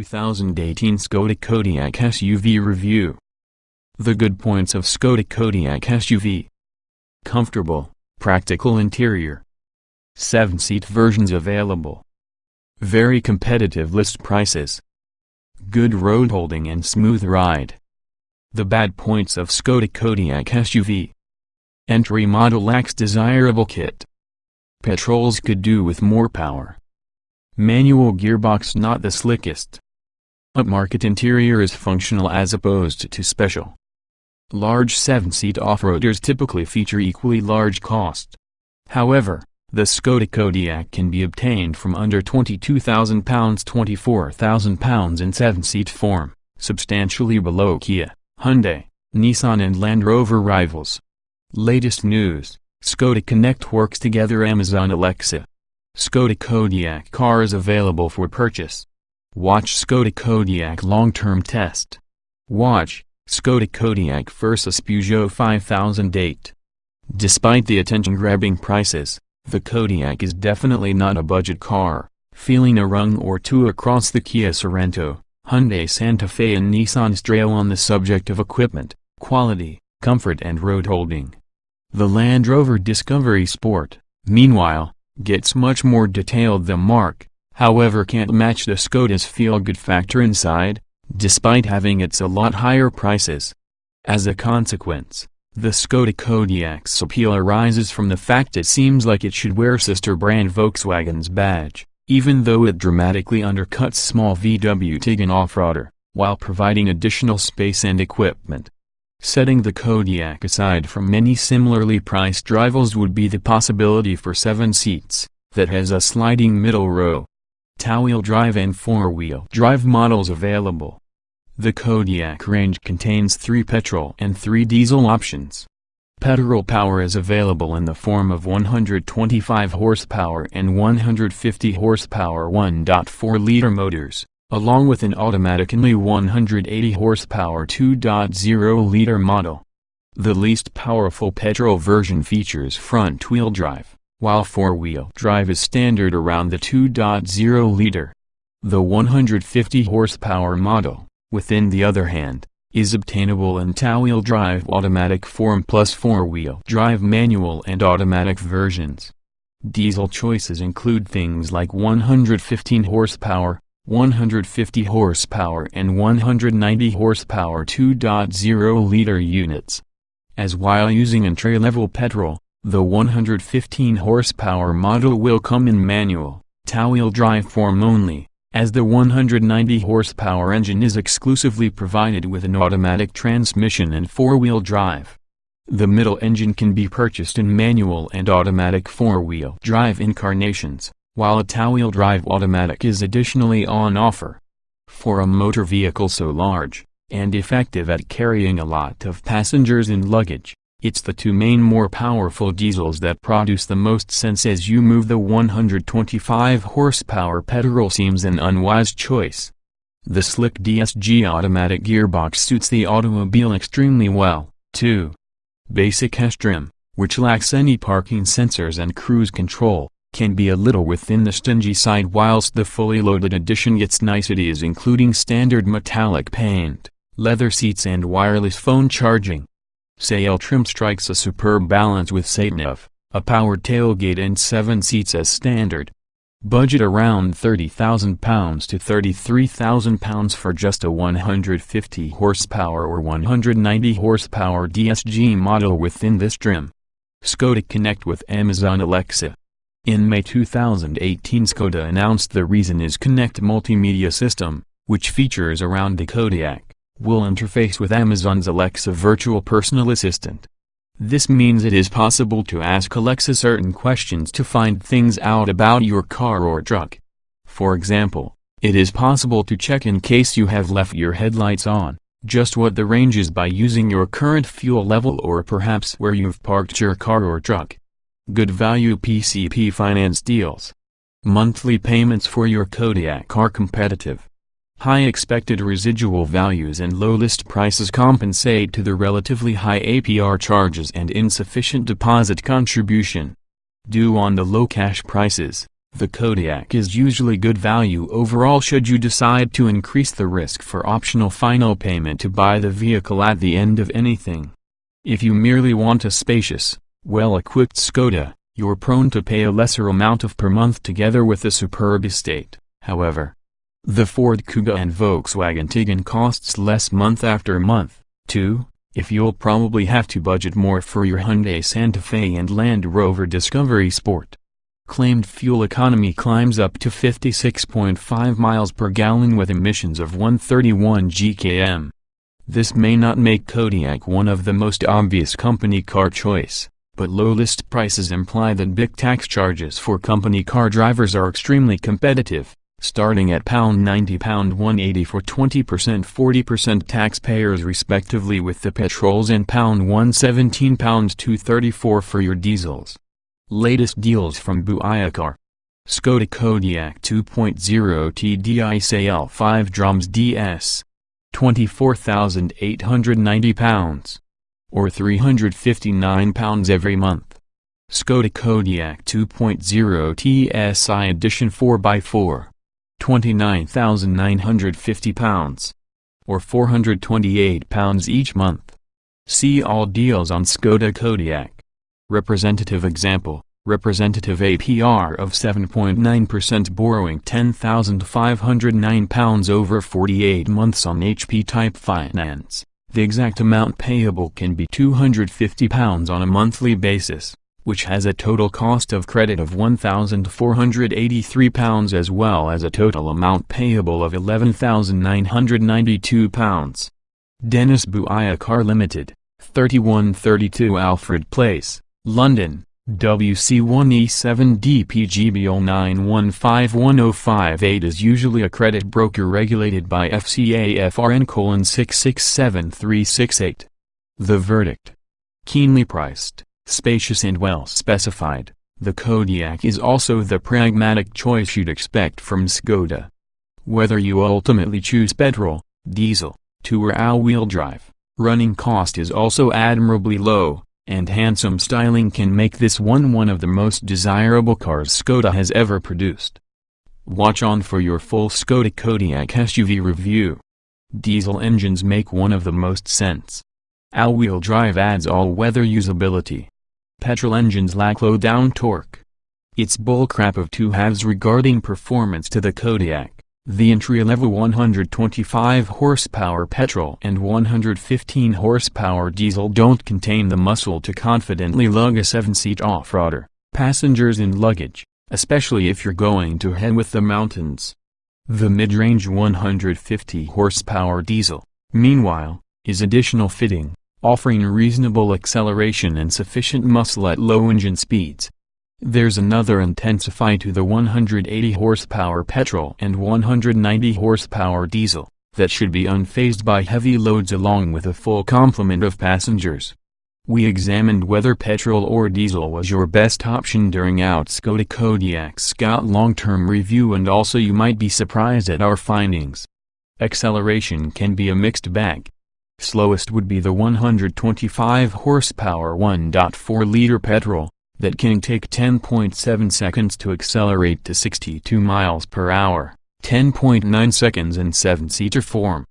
2018 Skoda Kodiaq SUV Review. The good points of Skoda Kodiaq SUV: comfortable, practical interior. 7-seat versions available. Very competitive list prices. Good road holding and smooth ride. The bad points of Skoda Kodiaq SUV: entry model lacks desirable kit. Petrols could do with more power. Manual gearbox not the slickest. Upmarket interior is functional as opposed to special. Large 7-seat off-roaders typically feature equally large cost. However, the Skoda Kodiaq can be obtained from under £22,000 £24,000 in 7-seat form, substantially below Kia, Hyundai, Nissan and Land Rover rivals. Latest news: Skoda Kodiaq works together Amazon Alexa. Skoda Kodiaq car is available for purchase. Watch Skoda Kodiaq long-term test. Watch Skoda Kodiaq vs Peugeot 5008. Despite the attention-grabbing prices, the Kodiaq is definitely not a budget car, feeling a rung or two across the Kia Sorento, Hyundai Santa Fe and Nissan's trail on the subject of equipment, quality, comfort and road holding. The Land Rover Discovery Sport, meanwhile, gets much more detailed than Mark, however can't match the Skoda's feel-good factor inside, despite having its a lot higher prices. As a consequence, the Skoda Kodiaq's appeal arises from the fact it seems like it should wear sister brand Volkswagen's badge, even though it dramatically undercuts small VW Tiguan off-roader, while providing additional space and equipment. Setting the Kodiaq aside from many similarly priced rivals would be the possibility for 7 seats, that has a sliding middle row. Two-wheel drive and 4-wheel drive models available. The Kodiaq range contains 3 petrol and 3 diesel options. Petrol power is available in the form of 125 horsepower and 150 horsepower 1.4-liter motors, along with an automatic only 180 horsepower 2.0-liter model. The least powerful petrol version features front-wheel drive, while 4-wheel drive is standard around the 2.0-liter. The 150 horsepower model, within the other hand, is obtainable in two-wheel drive automatic form plus 4-wheel drive manual and automatic versions. Diesel choices include things like 115 horsepower, 150 horsepower and 190 horsepower 2.0-liter units. As while using entry-level petrol, the 115 horsepower model will come in manual, two-wheel drive form only, as the 190 horsepower engine is exclusively provided with an automatic transmission and 4-wheel drive. The middle engine can be purchased in manual and automatic 4-wheel drive incarnations, while a two-wheel drive automatic is additionally on offer. For a motor vehicle so large, and effective at carrying a lot of passengers and luggage, it's the 2 main more powerful diesels that produce the most sense as you move. The 125 horsepower petrol seems an unwise choice. The slick DSG automatic gearbox suits the automobile extremely well, too. Basic S-trim, which lacks any parking sensors and cruise control, can be a little within the stingy side, whilst the fully loaded edition gets niceties including standard metallic paint, leather seats and wireless phone charging. Sail trim strikes a superb balance with sat-nav, a powered tailgate and 7 seats as standard. Budget around £30,000 to £33,000 for just a 150 horsepower or 190 horsepower DSG model within this trim. Skoda Connect with Amazon Alexa. In May 2018 Skoda announced the Reason is Connect multimedia system, which features around the Kodiaq, will interface with Amazon's Alexa virtual personal assistant. This means it is possible to ask Alexa certain questions to find things out about your car or truck. For example, it is possible to check in case you have left your headlights on, just what the range is by using your current fuel level or perhaps where you've parked your car or truck. Good value PCP finance deals. Monthly payments for your Kodiaq are competitive. High expected residual values and low list prices compensate to the relatively high APR charges and insufficient deposit contribution. Due on the low cash prices, The Kodiaq is usually good value overall should you decide to increase the risk for optional final payment to buy the vehicle at the end of anything. If you merely want a spacious, well-equipped Skoda, you're prone to pay a lesser amount per month together with a superb estate. However, the Ford Kuga and Volkswagen Tiguan costs less month after month, too, if you'll probably have to budget more for your Hyundai Santa Fe and Land Rover Discovery Sport. Claimed fuel economy climbs up to 56.5 miles per gallon with emissions of 131 gkm. This may not make Kodiaq one of the most obvious company car choice, but low list prices imply that big tax charges for company car drivers are extremely competitive, starting at £90, £180 for 20%, 40% taxpayers respectively with the petrols and £117, £234 for your diesels. Latest deals from Buiacar. Skoda Kodiaq 2.0 TDI sale 5 drums DS. £24,890, or £359 every month. Skoda Kodiaq 2.0 TSI Edition 4x4, £29,950, or £428 each month. See all deals on Skoda Kodiaq. Representative example, representative APR of 7.9% borrowing £10,509 over 48 months on HP type finance. The exact amount payable can be £250 on a monthly basis, which has a total cost of credit of £1,483 as well as a total amount payable of £11,992. Dennis Buiacar Limited, 3132 Alfred Place, London, WC1E7DPGBL 9151058 is usually a credit broker regulated by FCAFRN:667368. The verdict. Keenly priced, spacious and well specified, the Kodiaq is also the pragmatic choice you'd expect from Skoda. Whether you ultimately choose petrol, diesel, two or all-wheel drive, running cost is also admirably low, and handsome styling can make this one of the most desirable cars Skoda has ever produced. Watch on for your full Skoda Kodiaq SUV review. Diesel engines make one of the most sense. All-wheel drive adds all-weather usability. Petrol engines lack low-down torque. It's bullcrap of two halves regarding performance to the Kodiaq. The entry-level 125 horsepower petrol and 115 horsepower diesel don't contain the muscle to confidently lug a 7-seat off-roader, passengers and luggage, especially if you're going to head with the mountains. The mid-range 150 horsepower diesel, meanwhile, is additional fitting, offering reasonable acceleration and sufficient muscle at low engine speeds. There's another intensify to the 180 horsepower petrol and 190 horsepower diesel, that should be unfazed by heavy loads along with a full complement of passengers. We examined whether petrol or diesel was your best option during our Skoda Kodiaq Scout long-term review, and also you might be surprised at our findings. Acceleration can be a mixed bag. Slowest would be the 125 horsepower 1.4-liter petrol, that can take 10.7 seconds to accelerate to 62 miles per hour, 10.9 seconds in 7-seater form.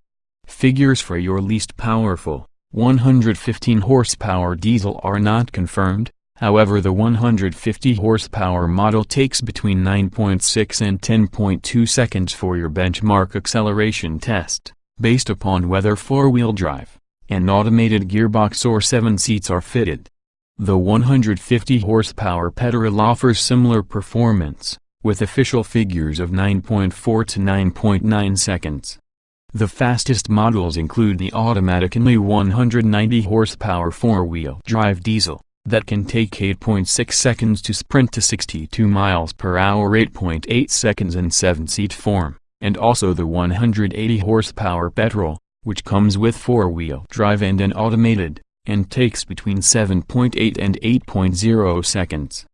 Figures for your least powerful, 115 horsepower diesel are not confirmed, however the 150 horsepower model takes between 9.6 and 10.2 seconds for your benchmark acceleration test, based upon whether 4-wheel drive, an automated gearbox or 7 seats are fitted. The 150 horsepower petrol offers similar performance, with official figures of 9.4 to 9.9 seconds. The fastest models include the automatic only 190 horsepower 4-wheel drive diesel, that can take 8.6 seconds to sprint to 62 miles per hour, 8.8 seconds in 7-seat form, and also the 180 horsepower petrol, which comes with 4-wheel drive and an automated, and takes between 7.8 and 8.0 seconds.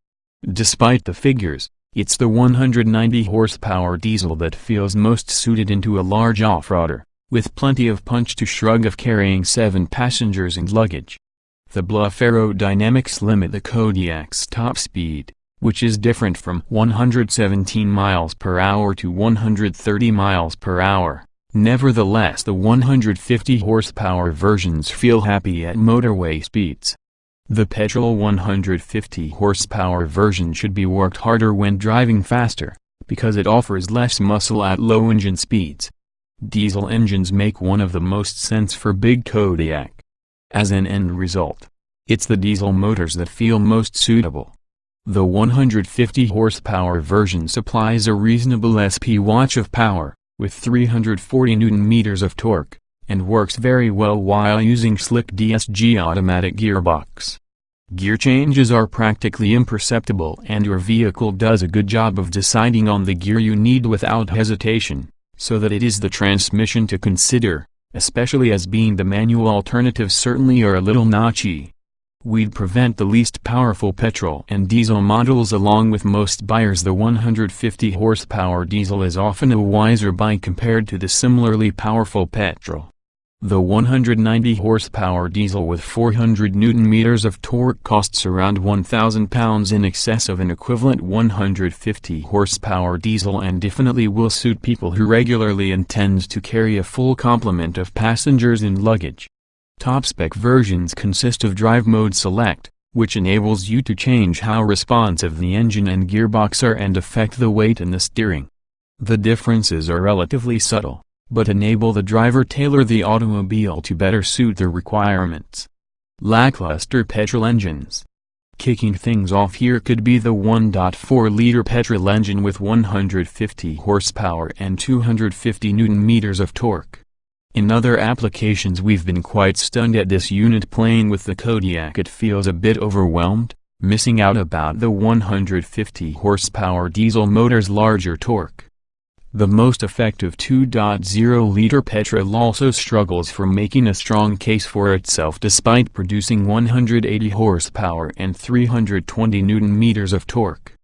Despite the figures, it's the 190 horsepower diesel that feels most suited into a large off-roader, with plenty of punch to shrug of carrying 7 passengers and luggage. The bluff aerodynamics limit the Kodiaq's top speed, which is different from 117 miles per hour to 130 miles per hour. Nevertheless, the 150 horsepower versions feel happy at motorway speeds. The petrol 150 horsepower version should be worked harder when driving faster, because it offers less muscle at low engine speeds. Diesel engines make one of the most sense for big Kodiaq. As an end result, it's the diesel motors that feel most suitable. The 150 horsepower version supplies a reasonable SP watch of power, with 340 Nm of torque, and works very well while using slick DSG automatic gearbox. Gear changes are practically imperceptible and your vehicle does a good job of deciding on the gear you need without hesitation, so that it is the transmission to consider, especially as being the manual alternatives certainly are a little notchy. We'd prevent the least powerful petrol and diesel models. Along with most buyers, the 150 horsepower diesel is often a wiser buy compared to the similarly powerful petrol. The 190 horsepower diesel with 400 Nm of torque costs around £1,000 in excess of an equivalent 150 horsepower diesel and definitely will suit people who regularly intend to carry a full complement of passengers and luggage. Top-spec versions consist of Drive Mode Select, which enables you to change how responsive the engine and gearbox are and affect the weight and the steering. The differences are relatively subtle, but enable the driver to tailor the automobile to better suit their requirements. Lackluster petrol engines. Kicking things off here could be the 1.4-liter petrol engine with 150 horsepower and 250 Nm of torque. In other applications we've been quite stunned at this unit playing with the Kodiaq. It feels a bit overwhelmed, missing out about the 150 horsepower diesel motor's larger torque. The most effective 2.0-liter petrol also struggles for making a strong case for itself despite producing 180 horsepower and 320 Nm of torque.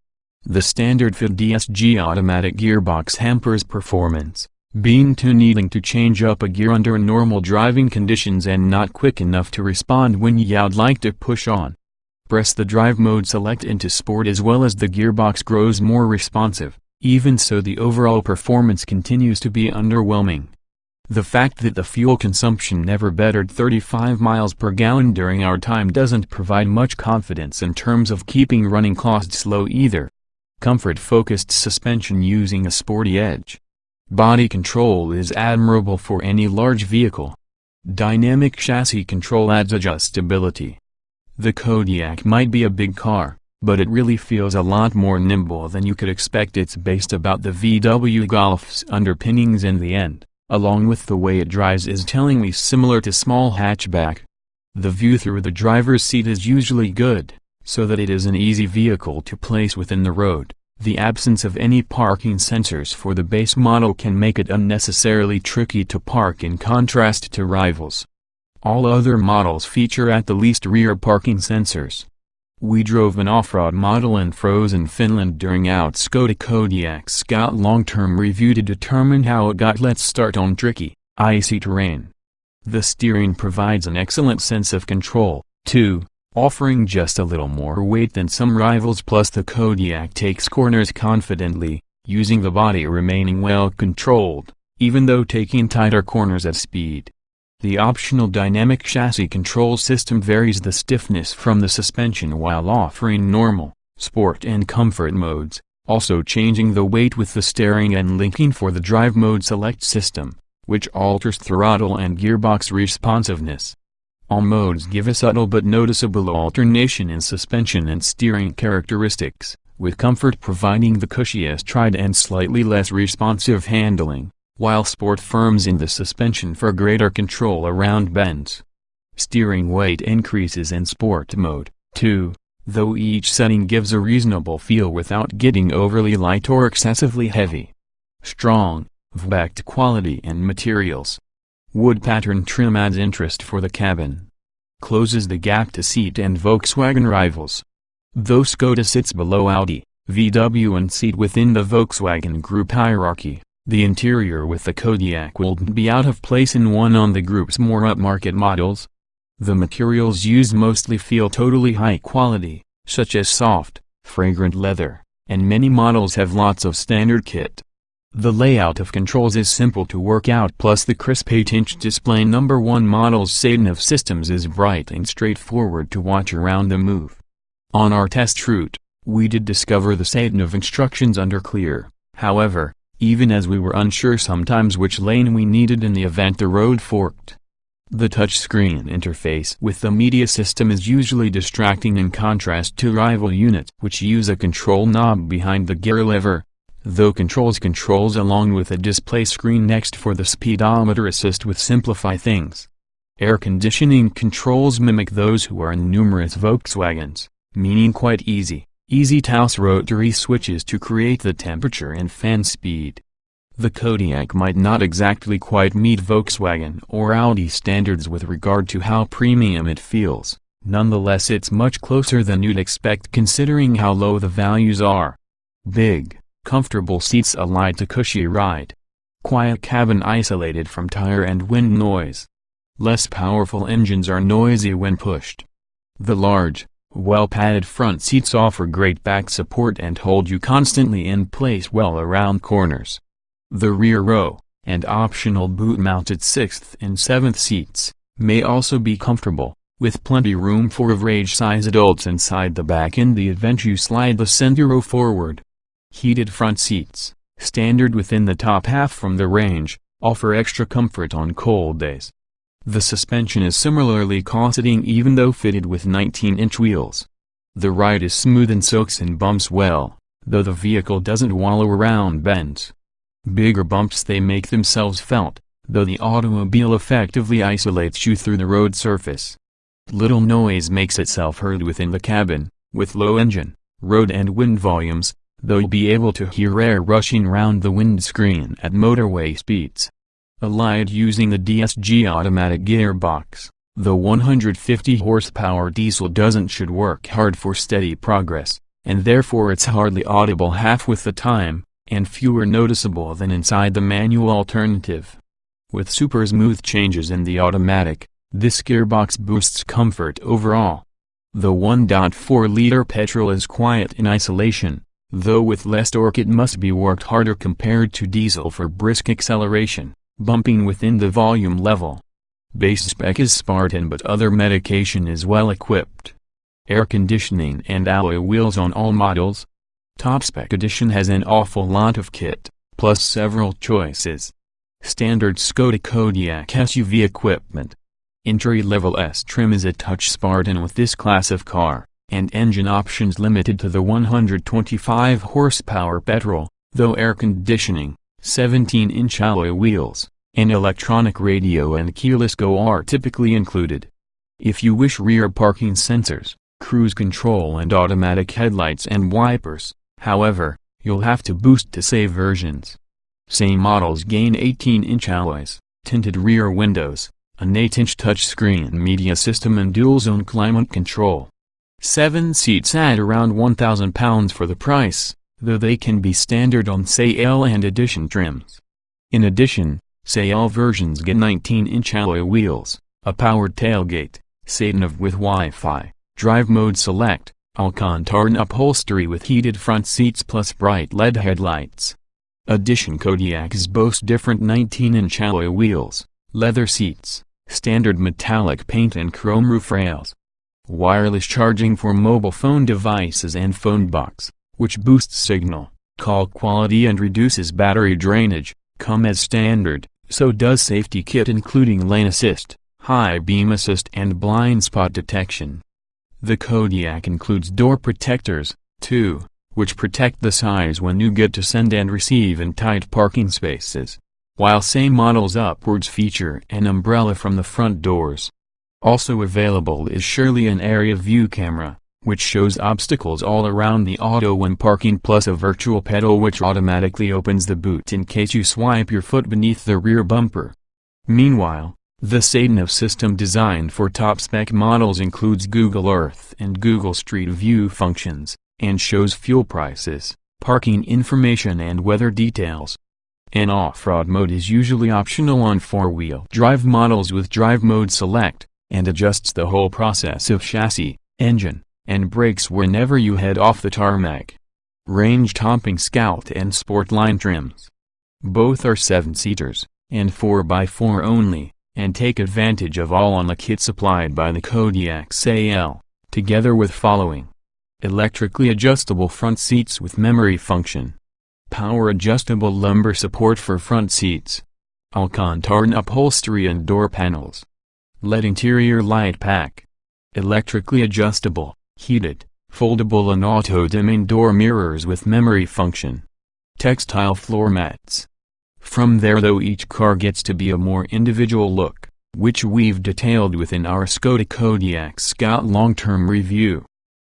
The standard fit DSG automatic gearbox hampers performance, being too needing to change up a gear under normal driving conditions and not quick enough to respond when you'd like to push on. Press the drive mode select into sport as well as the gearbox grows more responsive. Even so, the overall performance continues to be underwhelming. The fact that the fuel consumption never bettered 35 miles per gallon during our time doesn't provide much confidence in terms of keeping running costs low either. Comfort-focused suspension using a sporty edge. Body control is admirable for any large vehicle. Dynamic chassis control adds adjustability. The Kodiaq might be a big car, but it really feels a lot more nimble than you could expect. It's based about the VW Golf's underpinnings in the end, along with the way it drives is tellingly similar to small hatchback. The view through the driver's seat is usually good, so that it is an easy vehicle to place within the road. The absence of any parking sensors for the base model can make it unnecessarily tricky to park in contrast to rivals. All other models feature at the least rear parking sensors. We drove an off-road model in frozen Finland during our Skoda Kodiaq Scout long-term review to determine how it got. Let's start on tricky, icy terrain. The steering provides an excellent sense of control, too, offering just a little more weight than some rivals. Plus the Kodiaq takes corners confidently, using the body remaining well controlled, even though taking tighter corners at speed. The optional dynamic chassis control system varies the stiffness from the suspension while offering normal, sport and comfort modes, also changing the weight with the steering and linking for the drive mode select system, which alters throttle and gearbox responsiveness. All modes give a subtle but noticeable alternation in suspension and steering characteristics, with comfort providing the cushiest stride and slightly less responsive handling, while sport firms in the suspension for greater control around bends. Steering weight increases in sport mode, too, though each setting gives a reasonable feel without getting overly light or excessively heavy. Strong, V-backed quality and materials. Wood pattern trim adds interest for the cabin. Closes the gap to SEAT and Volkswagen rivals. Though Skoda sits below Audi, VW and SEAT within the Volkswagen Group hierarchy, the interior with the Kodiaq wouldn't be out of place in one on the group's more upmarket models. The materials used mostly feel totally high quality, such as soft, fragrant leather, and many models have lots of standard kit. The layout of controls is simple to work out, plus the crisp 8-inch display. Number 1 model's SEAT of systems is bright and straightforward to watch around the move. On our test route, we did discover the SEAT of instructions under clear. However, even as we were unsure sometimes which lane we needed in the event the road forked. The touchscreen interface with the media system is usually distracting in contrast to rival units which use a control knob behind the gear lever, though controls along with a display screen next for the speedometer assist with simplify things. Air conditioning controls mimic those who are in numerous Volkswagens, meaning quite easy to house rotary switches to create the temperature and fan speed. The Kodiaq might not exactly quite meet Volkswagen or Audi standards with regard to how premium it feels, nonetheless it's much closer than you'd expect considering how low the values are. Big, comfortable seats, a light to cushy ride. Quiet cabin isolated from tire and wind noise. Less powerful engines are noisy when pushed. The large, well-padded front seats offer great back support and hold you constantly in place well around corners. The rear row, and optional boot-mounted 6th and 7th seats, may also be comfortable, with plenty room for average-size adults inside the back. In the event you slide the center row forward. Heated front seats, standard within the top half from the range, offer extra comfort on cold days. The suspension is similarly cosseting even though fitted with 19-inch wheels. The ride is smooth and soaks in bumps well, though the vehicle doesn't wallow around bends. Bigger bumps, they make themselves felt, though the automobile effectively isolates you through the road surface. Little noise makes itself heard within the cabin, with low engine, road and wind volumes, though you'll be able to hear air rushing round the windscreen at motorway speeds. Allied using the DSG automatic gearbox, the 150 horsepower diesel should work hard for steady progress, and therefore it's hardly audible half with the time, and fewer noticeable than inside the manual alternative. With super smooth changes in the automatic, this gearbox boosts comfort overall. The 1.4-liter petrol is quiet in isolation, though with less torque it must be worked harder compared to diesel for brisk acceleration, bumping within the volume level. Base spec is Spartan, but other medication is well equipped. Air conditioning and alloy wheels on all models. Top Spec Edition has an awful lot of kit, plus several choices. Standard Skoda Kodiaq SUV equipment. Entry-level S trim is a touch Spartan with this class of car, and engine options limited to the 125 horsepower petrol, though air conditioning, 17-inch alloy wheels, an electronic radio and keyless go are typically included. If you wish rear parking sensors, cruise control and automatic headlights and wipers, however, you'll have to boost to save versions. Same models gain 18-inch alloys, tinted rear windows, an 8-inch touchscreen media system and dual-zone climate control. 7 seats at around £1,000 for the price, though they can be standard on sale and edition trims. In addition, sale versions get 19-inch alloy wheels, a powered tailgate, SEAT with Wi-Fi, drive mode select, Alcantara upholstery with heated front seats plus bright LED headlights. Edition Kodiaqs boast different 19-inch alloy wheels, leather seats, standard metallic paint and chrome roof rails. Wireless charging for mobile phone devices and phone box, which boosts signal, call quality and reduces battery drainage, come as standard, so does safety kit including lane assist, high beam assist and blind spot detection. The Kodiaq includes door protectors, too, which protect the sides when you get to send and receive in tight parking spaces, while same models upwards feature an umbrella from the front doors. Also available is surely an area view camera, which shows obstacles all around the auto when parking, plus a virtual pedal which automatically opens the boot in case you swipe your foot beneath the rear bumper. Meanwhile, the SEAT system designed for top-spec models includes Google Earth and Google Street View functions, and shows fuel prices, parking information and weather details. An off-road mode is usually optional on four-wheel drive models with drive mode select, and adjusts the whole process of chassis, engine, and brakes whenever you head off the tarmac. Range-topping Scout and Sportline trims. Both are 7-seaters, and 4x4 only, and take advantage of all on the kit supplied by the Kodiaq sale, together with following: electrically adjustable front seats with memory function, power adjustable lumbar support for front seats, Alcantara upholstery and door panels, LED interior light pack, electrically adjustable, heated, foldable and auto-dimming door mirrors with memory function, textile floor mats. From there though each car gets to be a more individual look, which we've detailed within our Škoda Kodiaq Scout long-term review.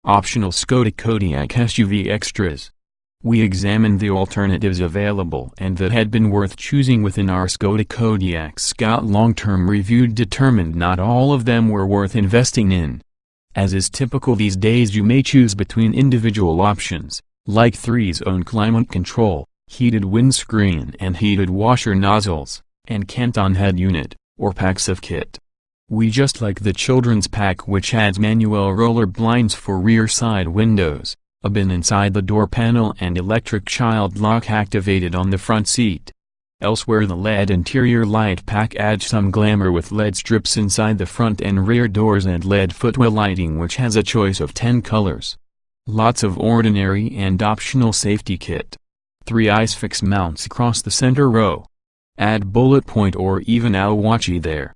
Optional Škoda Kodiaq SUV extras. We examined the alternatives available and that had been worth choosing within our Škoda Kodiaq Scout long-term review determined not all of them were worth investing in. As is typical these days, you may choose between individual options, like 3-zone climate control, heated windscreen and heated washer nozzles, and Canton head unit, or packs of kit. We just like the children's pack, which adds manual roller blinds for rear side windows, a bin inside the door panel and electric child lock activated on the front seat. Elsewhere the LED interior light pack adds some glamour with LED strips inside the front and rear doors and LED footwell lighting, which has a choice of 10 colors. Lots of ordinary and optional safety kit. 3 ISOFIX mounts across the center row. Add bullet point or even Awachi there.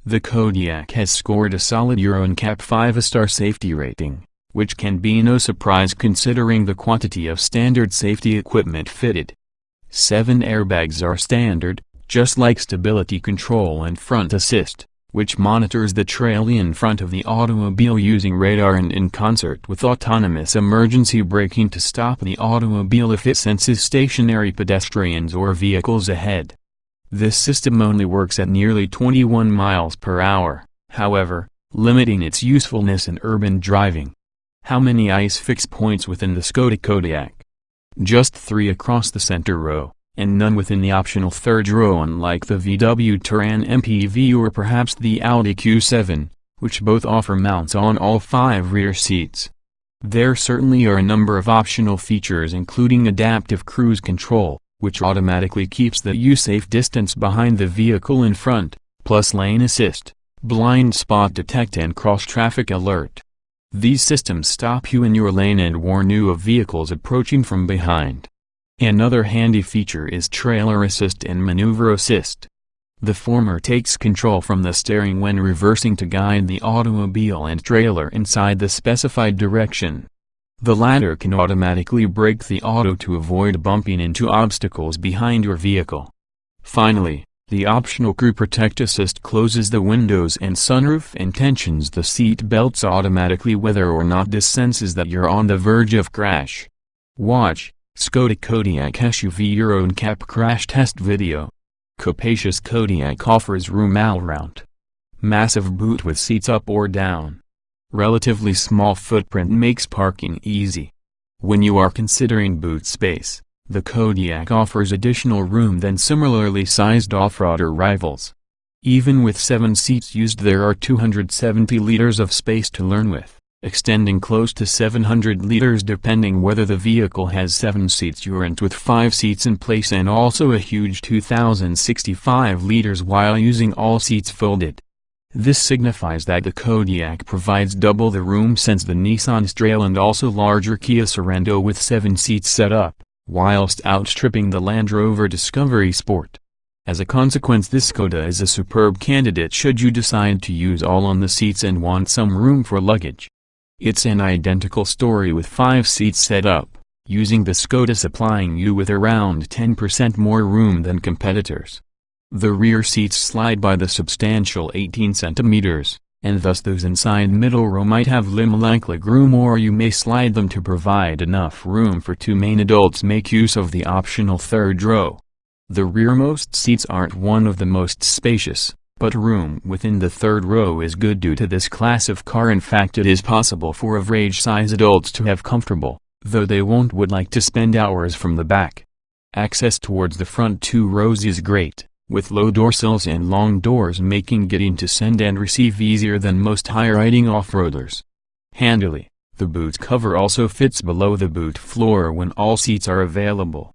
The Kodiaq has scored a solid Euro NCAP 5-star safety rating, which can be no surprise considering the quantity of standard safety equipment fitted. 7 airbags are standard, just like stability control and front assist, which monitors the trailer in front of the automobile using radar and in concert with autonomous emergency braking to stop the automobile if it senses stationary pedestrians or vehicles ahead. This system only works at nearly 21 miles per hour, however, limiting its usefulness in urban driving. How many ISOFIX points within the Škoda Kodiaq? Just 3 across the center row, and none within the optional third row, unlike the VW Touran MPV or perhaps the Audi Q7, which both offer mounts on all 5 rear seats. There certainly are a number of optional features, including adaptive cruise control, which automatically keeps the safe distance behind the vehicle in front, plus lane assist, blind spot detect and cross-traffic alert. These systems stop you in your lane and warn you of vehicles approaching from behind. Another handy feature is trailer assist and maneuver assist. The former takes control from the steering when reversing to guide the automobile and trailer inside the specified direction. The latter can automatically brake the auto to avoid bumping into obstacles behind your vehicle. Finally, the optional Crew Protect Assist closes the windows and sunroof and tensions the seat belts automatically whether or not this senses that you're on the verge of crash. Watch Škoda Kodiaq SUV Euro NCAP crash test video. Capacious Kodiaq offers room all round. Massive boot with seats up or down. Relatively small footprint makes parking easy. When you are considering boot space, the Kodiaq offers additional room than similarly sized off-roader rivals. Even with 7 seats used, there are 270 liters of space to learn with, extending close to 700 liters depending whether the vehicle has 7 seats or with 5 seats in place, and also a huge 2065 liters while using all seats folded. This signifies that the Kodiaq provides double the room since the Nissan Strail and also larger Kia Sorento with 7 seats set up, whilst outstripping the Land Rover Discovery Sport. As a consequence, this Škoda is a superb candidate should you decide to use all on the seats and want some room for luggage. It's an identical story with 5 seats set up, using the Škoda supplying you with around 10% more room than competitors. The rear seats slide by the substantial 18 centimeters, and thus those inside middle row might have limo-like legroom, or you may slide them to provide enough room for 2 main adults. Make use of the optional third row. The rearmost seats aren't one of the most spacious, but room within the third row is good due to this class of car. In fact, it is possible for average-size adults to have comfortable, though they would like to spend hours from the back. Access towards the front 2 rows is great, with low door sills and long doors making getting to send and receive easier than most high-riding off-roaders. Handily, The boot cover also fits below the boot floor when all seats are available.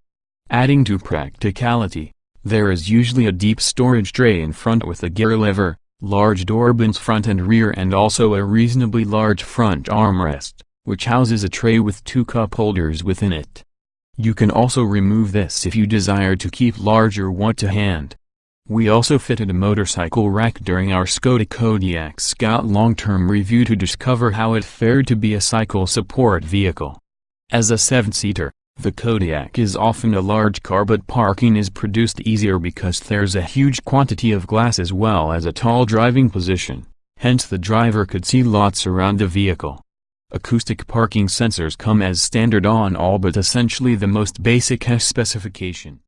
Adding to practicality, there is usually a deep storage tray in front with a gear lever, large door bins front and rear, and also a reasonably large front armrest, which houses a tray with 2 cup holders within it. You can also remove this if you desire to keep larger one to hand. We also fitted a motorcycle rack during our Škoda Kodiaq Scout long-term review to discover how it fared to be a cycle support vehicle. As a 7-seater, the Kodiaq is often a large car, but parking is produced easier because there's a huge quantity of glass as well as a tall driving position, hence the driver could see lots around the vehicle. Acoustic parking sensors come as standard on all but essentially the most basic S specification.